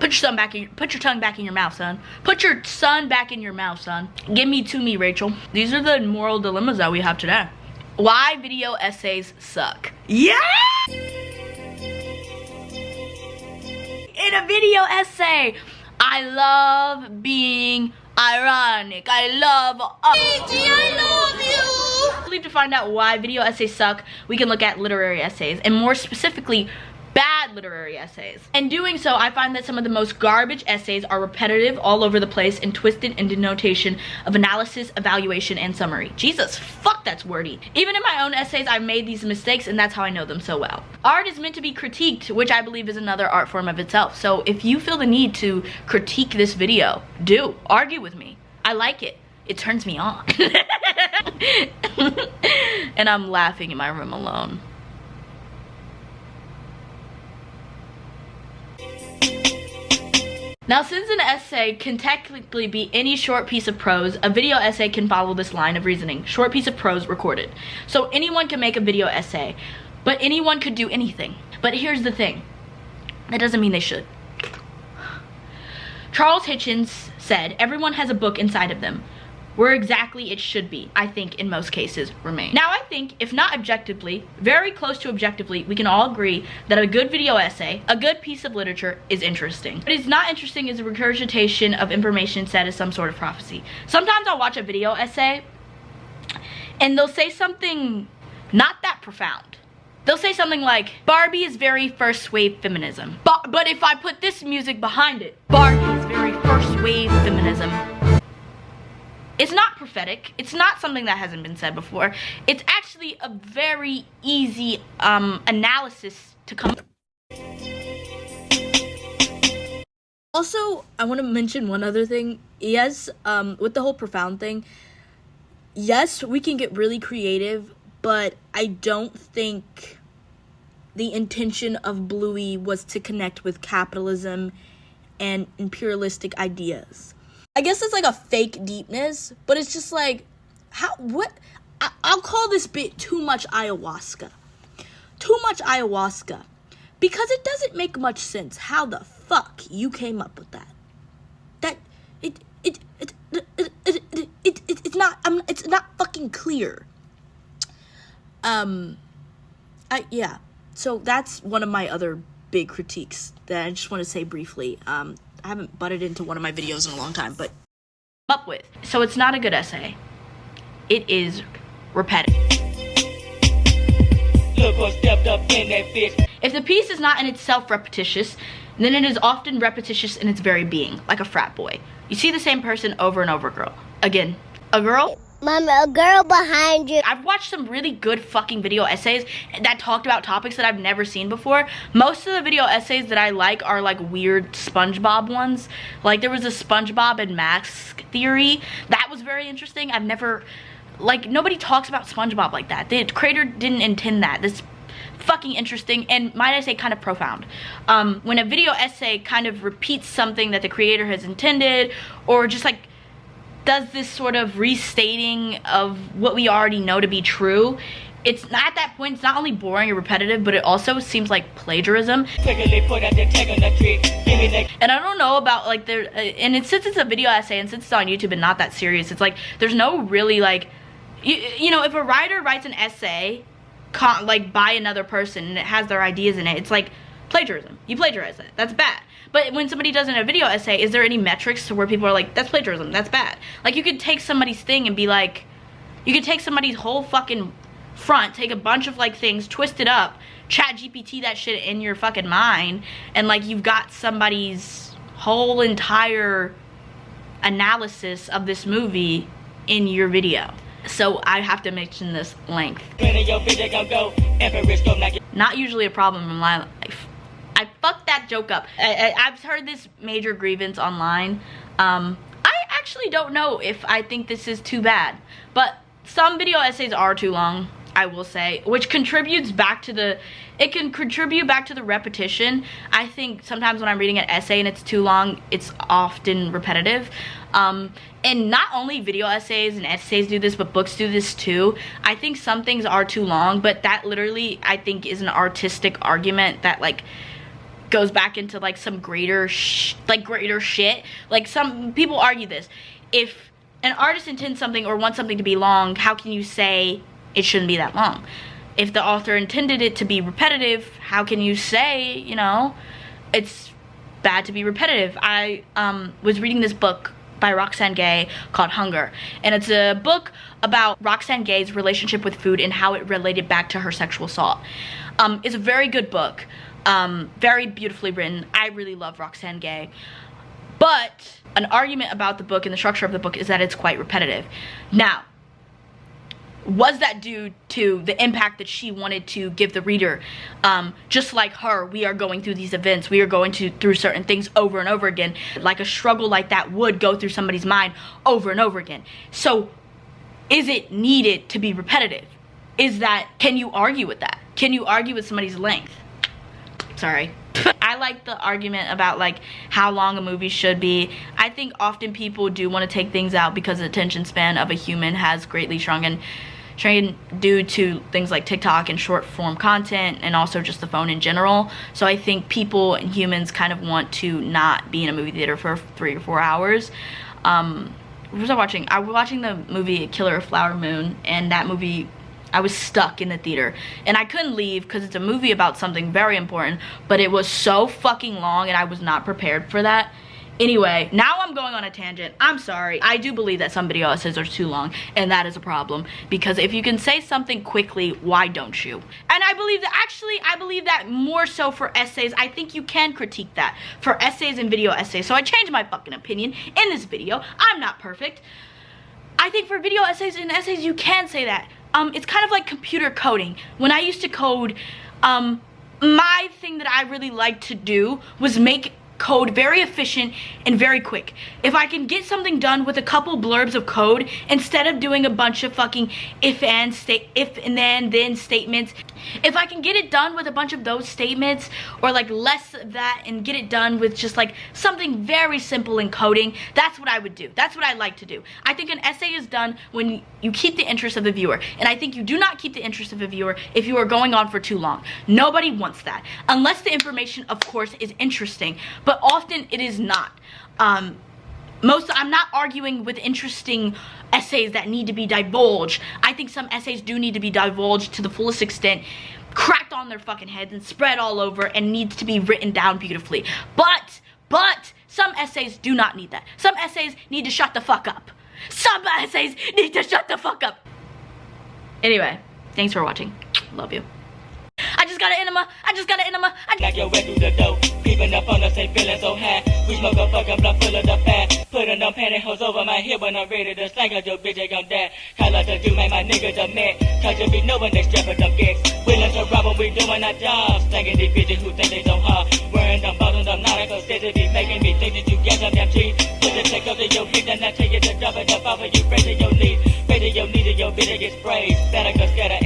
Put your tongue back in your mouth, son. Put your son back in your mouth, son. Give me to me, Rachel. These are the moral dilemmas that we have today. Why video essays suck. Yeah! In a video essay, I love being ironic. I love you. To find out why video essays suck, we can look at literary essays, and more specifically, bad literary essays. In doing so, I find that some of the most garbage essays are repetitive, all over the place, and twisted into notation of analysis, evaluation, and summary. Jesus, fuck, that's wordy. Even in my own essays, I've made these mistakes, and that's how I know them so well. Art is meant to be critiqued, which I believe is another art form of itself. So if you feel the need to critique this video, do. Argue with me. I like it. It turns me on. And I'm laughing in my room alone. Now, since an essay can technically be any short piece of prose, a video essay can follow this line of reasoning. Short piece of prose recorded. So anyone can make a video essay, but anyone could do anything. But here's the thing. That doesn't mean they should. Charles Hitchens said, everyone has a book inside of them. Where exactly it should be, I think, in most cases, remain. Now, I think, if not objectively, very close to objectively, we can all agree that a good video essay, a good piece of literature, is interesting. What is not interesting is a regurgitation of information said as some sort of prophecy. Sometimes I'll watch a video essay, and they'll say something not that profound. They'll say something like, Barbie is very first wave feminism. But if I put this music behind it, Barbie is very first wave feminism. It's not prophetic. It's not something that hasn't been said before. It's actually a very easy analysis to come. Also, I want to mention one other thing. Yes, with the whole profound thing, yes, we can get really creative, but I don't think the intention of Bluey was to connect with capitalism and imperialistic ideas. I guess it's like a fake deepness, but it's just like, I'll call this bit too much ayahuasca. Too much ayahuasca. Because it doesn't make much sense how the fuck you came up with that. It's not fucking clear. Yeah. So that's one of my other big critiques that I just want to say briefly. I haven't butted into one of my videos in a long time, but up with. So it's not a good essay. It is repetitive. If the piece is not in itself repetitious, then it is often repetitious in its very being, like a frat boy. You see the same person over and over, girl. Again, a girl. Mama, a girl behind you. I've watched some really good fucking video essays that talked about topics that I've never seen before. Most of the video essays that I like are like weird SpongeBob ones. Like there was a SpongeBob and Max theory. That was very interesting. I've never, like, nobody talks about SpongeBob like that. The creator didn't intend that. This fucking interesting and, might I say, kind of profound. When a video essay kind of repeats something that the creator has intended, or just like does this sort of restating of what we already know to be true, it's not, at that point, it's not only boring and repetitive, but it also seems like plagiarism. And I don't know about like since it's a video essay and since it's on YouTube and not that serious, it's like there's no really like, you know, if a writer writes an essay like by another person and it has their ideas in it, it's like plagiarism. You plagiarize it. That's bad. But when somebody does in a video essay, is there any metrics to where people are like, that's plagiarism, that's bad? Like, you could take somebody's thing and be like, you could take somebody's whole fucking front, take a bunch of like things, twist it up, chat GPT that shit in your fucking mind, and like you've got somebody's whole entire analysis of this movie in your video. So I have to mention this length. Not usually a problem in my life. I fucked that joke up. I've heard this major grievance online. I actually don't know if I think this is too bad, but some video essays are too long, I will say, which contributes back to the, it can contribute back to the repetition. I think sometimes when I'm reading an essay and it's too long, it's often repetitive. And not only video essays and essays do this, but books do this too. I think some things are too long, but that literally, I think, is an artistic argument that, like, goes back into like some greater shit. Like, some people argue this. If an artist intends something or wants something to be long, how can you say it shouldn't be that long? If the author intended it to be repetitive, how can you say, you know, it's bad to be repetitive? I was reading this book by Roxane Gay called Hunger, and it's a book about Roxane Gay's relationship with food and how it related back to her sexual assault. It's a very good book, very beautifully written. I really love Roxane Gay. But an argument about the book and the structure of the book is that it's quite repetitive. Now, was that due to the impact that she wanted to give the reader? Just like her, we are going through these events, we are going through certain things over and over again. Like a struggle like that would go through somebody's mind over and over again. So, is it needed to be repetitive? Can you argue with that? Can you argue with somebody's length? Sorry. I like the argument about like how long a movie should be. I think often people do want to take things out because the attention span of a human has greatly shrunken due to things like TikTok and short form content, and also just the phone in general. So I think people and humans kind of want to not be in a movie theater for 3 or 4 hours. What was I watching? I was watching the movie Killer of Flower Moon, and that movie, I was stuck in the theater and I couldn't leave because it's a movie about something very important, but it was so fucking long and I was not prepared for that. Anyway, now I'm going on a tangent. I'm sorry. I do believe that some video essays are too long, and that is a problem, because if you can say something quickly, why don't you? And I believe that, actually, I believe that more so for essays. I think you can critique that for essays and video essays. So I changed my fucking opinion in this video. I'm not perfect. I think for video essays and essays, you can say that. It's kind of like computer coding. When I used to code, my thing that I really liked to do was make code very efficient and very quick. If I can get something done with a couple blurbs of code instead of doing a bunch of fucking if and then statements, if I can get it done with a bunch of those statements, or like less of that, and get it done with just like something very simple in coding, that's what I would do. That's what I like to do. I think an essay is done when you keep the interest of the viewer, and I think you do not keep the interest of the viewer if you are going on for too long. Nobody wants that, unless the information, of course, is interesting, but often it is not. I'm not arguing with interesting essays that need to be divulged. I think some essays do need to be divulged to the fullest extent, cracked on their fucking heads and spread all over, and needs to be written down beautifully. But some essays do not need that. Some essays need to shut the fuck up. Some essays need to shut the fuck up. Anyway, thanks for watching. Love you. I just got an enema. Like your way through the door, creeping up on us, ain't feeling so high. We smoke a fucking blunt full of the fat. Putting them pantyhose over my head when I'm ready to slang, 'cause your bitch ain't gon' die. Call her the dude, make my niggas a mad. 'Cause you be knowing they strapping them gigs. Willing to rob when we doing our jobs. Slanging these bitches who think they so hard. Wearing them bottoms, them nautical stitches be making me think that you get some damn cheese. Put the check up to your hip, then I tell you to drop it up off of you, raise to your knees. Raise to your knees and your bitch get sprayed. Better go scatter